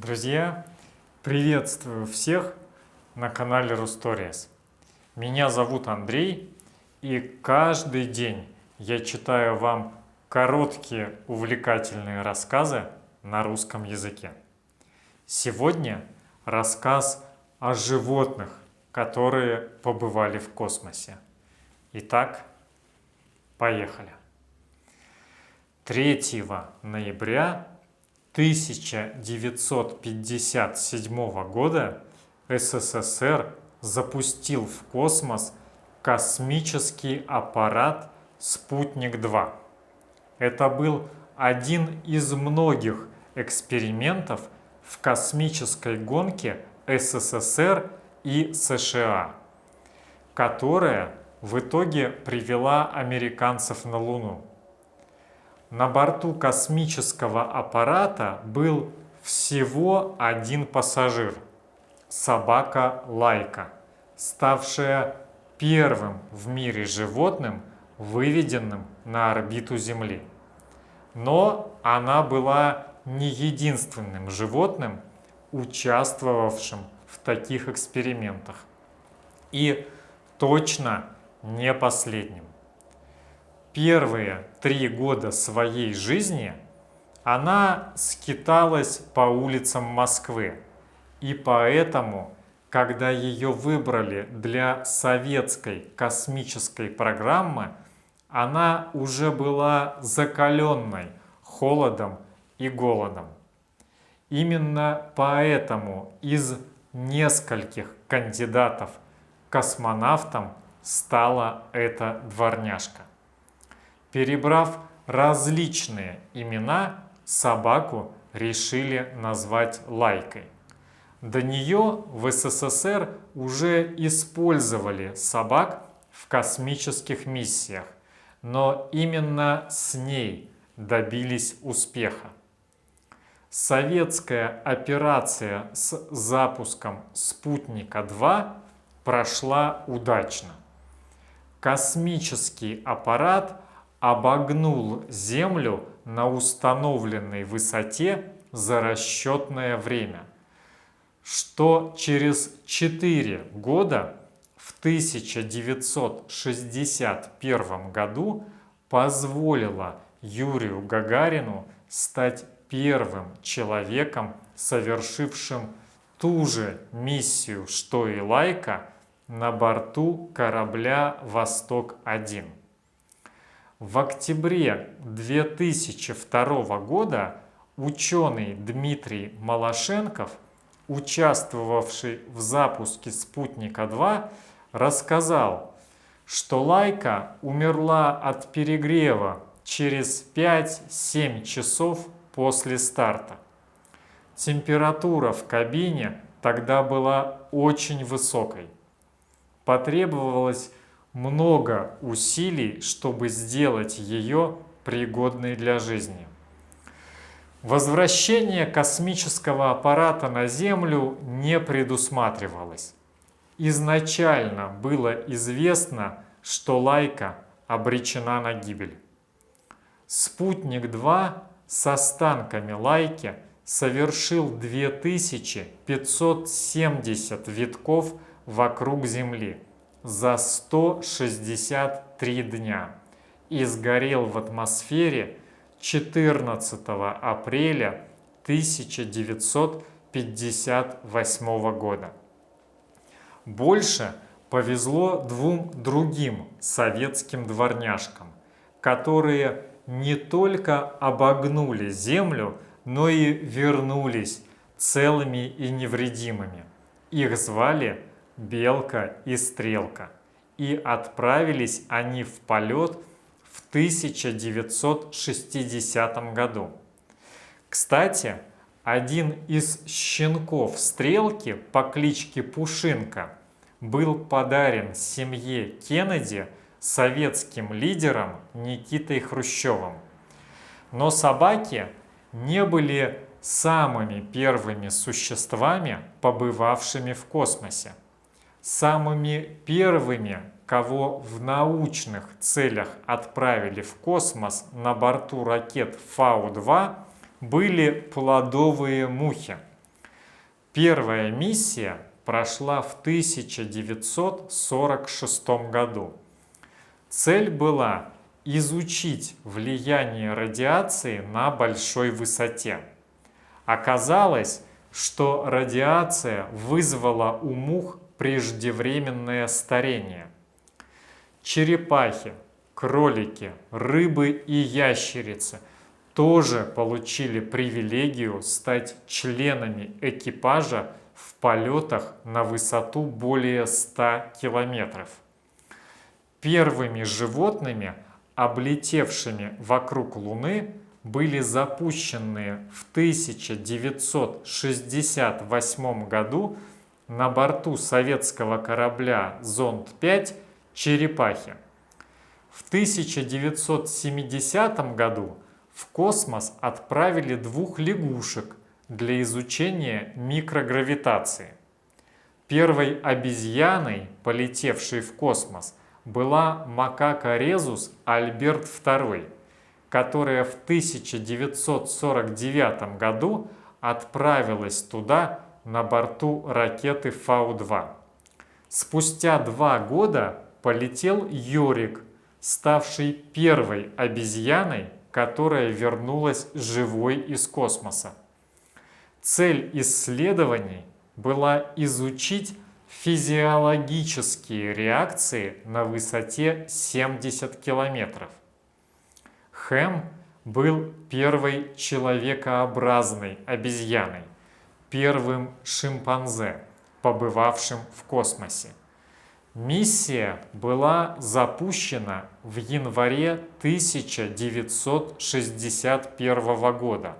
Друзья, приветствую всех на канале Русторис. Меня зовут Андрей, и каждый день я читаю вам короткие увлекательные рассказы на русском языке. Сегодня рассказ о животных, которые побывали в космосе. Итак, поехали. 3 ноября 1957 года СССР запустил в космос космический аппарат «Спутник-2». Это был один из многих экспериментов в космической гонке СССР и США, которая в итоге привела американцев на Луну. На борту космического аппарата был всего один пассажир – собака Лайка, ставшая первым в мире животным, выведенным на орбиту Земли. Но она была не единственным животным, участвовавшим в таких экспериментах. И точно не последним. Первые 3 года своей жизни она скиталась по улицам Москвы, и поэтому, когда ее выбрали для советской космической программы, она уже была закаленной холодом и голодом. Именно поэтому из нескольких кандидатов космонавтом стала эта дворняжка. Перебрав различные имена, собаку решили назвать Лайкой. До нее в СССР уже использовали собак в космических миссиях, но именно с ней добились успеха. Советская операция с запуском «Спутника-2» прошла удачно. Космический аппарат обогнул Землю на установленной высоте за расчетное время, что через 4 года, в 1961 году, позволило Юрию Гагарину стать первым человеком, совершившим ту же миссию, что и Лайка, на борту корабля «Восток-1». В октябре 2002 года ученый Дмитрий Малашенков, участвовавший в запуске «Спутника-2», рассказал, что Лайка умерла от перегрева через 5-7 часов после старта. Температура в кабине тогда была очень высокой. Потребовалось много усилий, чтобы сделать ее пригодной для жизни. Возвращение космического аппарата на Землю не предусматривалось. Изначально было известно, что Лайка обречена на гибель. Спутник-2 с останками Лайки совершил 2570 витков вокруг Земли за 163 дня и сгорел в атмосфере 14 апреля 1958 года. Больше повезло 2 другим советским дворняжкам, которые не только обогнули Землю, но и вернулись целыми и невредимыми. Их звали Белка и Стрелка, и отправились они в полет в 1960 году. Кстати, один из щенков Стрелки по кличке Пушинка был подарен семье Кеннеди советским лидером Никитой Хрущевым. Но собаки не были самыми первыми существами, побывавшими в космосе. Самыми первыми, кого в научных целях отправили в космос на борту ракет Фау-2, были плодовые мухи. Первая миссия прошла в 1946 году. Цель была изучить влияние радиации на большой высоте. Оказалось, что радиация вызвала у мух преждевременное старение. Черепахи, кролики, рыбы и ящерицы тоже получили привилегию стать членами экипажа в полетах на высоту более 100 километров. Первыми животными, облетевшими вокруг Луны, были запущенные в 1968 году на борту советского корабля «Зонд-5» черепахи. В 1970 году в космос отправили 2 лягушек для изучения микрогравитации. Первой обезьяной, полетевшей в космос, была макака резус Альберт II, которая в 1949 году отправилась туда на борту ракеты Фау-2. Спустя 2 года полетел Йорик, ставший первой обезьяной, которая вернулась живой из космоса. Цель исследований была изучить физиологические реакции на высоте 70 километров. Хэм был первой человекообразной обезьяной, первым шимпанзе, побывавшим в космосе. Миссия была запущена в январе 1961 года.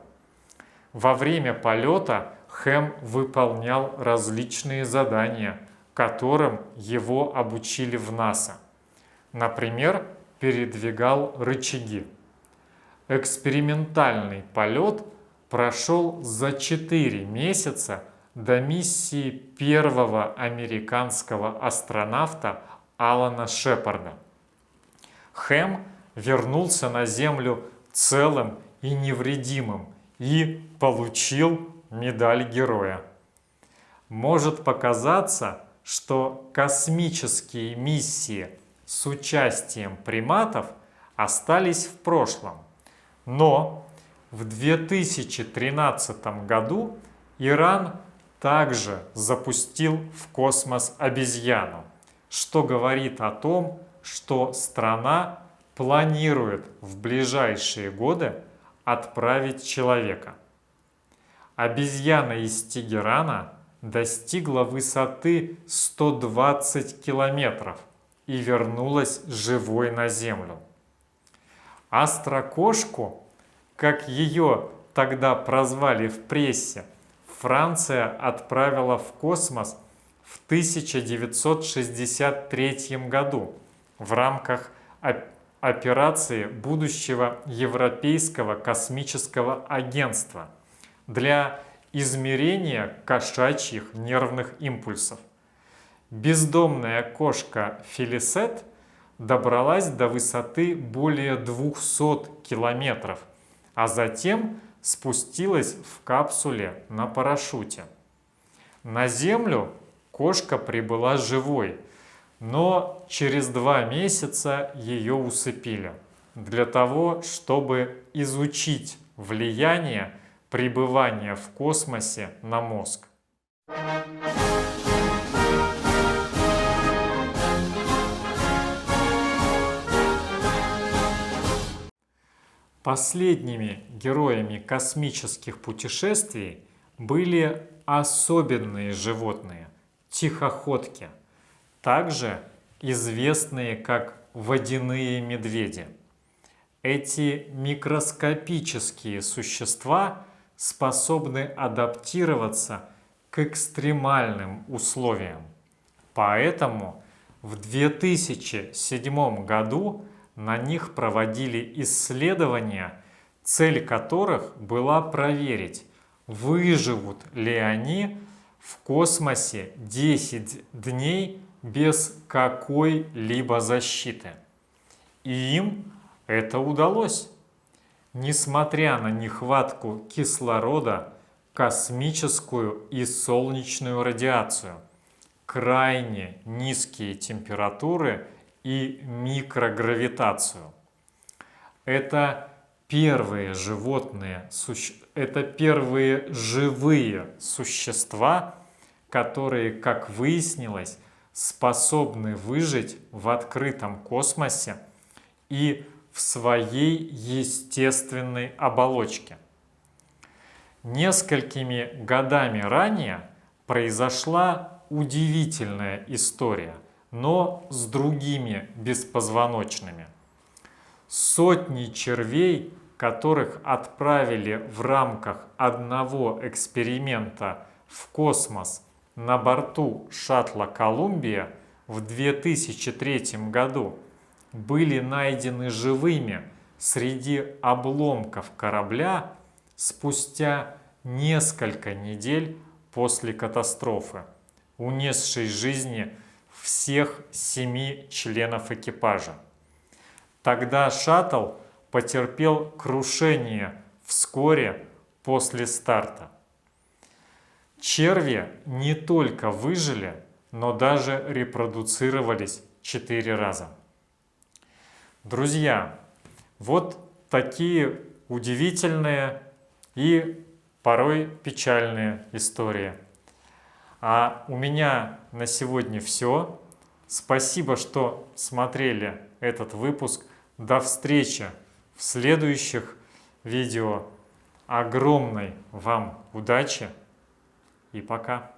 Во время полета Хэм выполнял различные задания, которым его обучили в НАСА. Например, передвигал рычаги. Экспериментальный полет прошел за 4 месяца до миссии первого американского астронавта Алана Шепарда. Хэм вернулся на Землю целым и невредимым и получил медаль героя. Может показаться, что космические миссии с участием приматов остались в прошлом, но в 2013 году Иран также запустил в космос обезьяну, что говорит о том, что страна планирует в ближайшие годы отправить человека. Обезьяна из Тегерана достигла высоты 120 километров и вернулась живой на Землю. Астрокошку, как ее тогда прозвали в прессе, Франция отправила в космос в 1963 году в рамках операции будущего Европейского космического агентства для измерения кошачьих нервных импульсов. Бездомная кошка Фелисет добралась до высоты более 200 километров, а затем спустилась в капсуле на парашюте. На Землю кошка прибыла живой, но через 2 месяца ее усыпили для того, чтобы изучить влияние пребывания в космосе на мозг. Последними героями космических путешествий были особенные животные – тихоходки, также известные как водяные медведи. Эти микроскопические существа способны адаптироваться к экстремальным условиям. Поэтому в 2007 году на них проводили исследования, цель которых была проверить, выживут ли они в космосе 10 дней без какой-либо защиты. И им это удалось. Несмотря на нехватку кислорода, космическую и солнечную радиацию, крайне низкие температуры и микрогравитацию. Это первые живые существа, которые, как выяснилось, способны выжить в открытом космосе и в своей естественной оболочке. Несколькими годами ранее произошла удивительная история, но с другими беспозвоночными. Сотни червей, которых отправили в рамках одного эксперимента в космос на борту шаттла «Колумбия» в 2003 году, были найдены живыми среди обломков корабля спустя несколько недель после катастрофы, унесшей жизни всех 7 членов экипажа. Тогда шаттл потерпел крушение вскоре после старта. Черви не только выжили, но даже репродуцировались 4 раза. Друзья, вот такие удивительные и порой печальные истории. А у меня на сегодня все. Спасибо, что смотрели этот выпуск. До встречи в следующих видео. Огромной вам удачи и пока!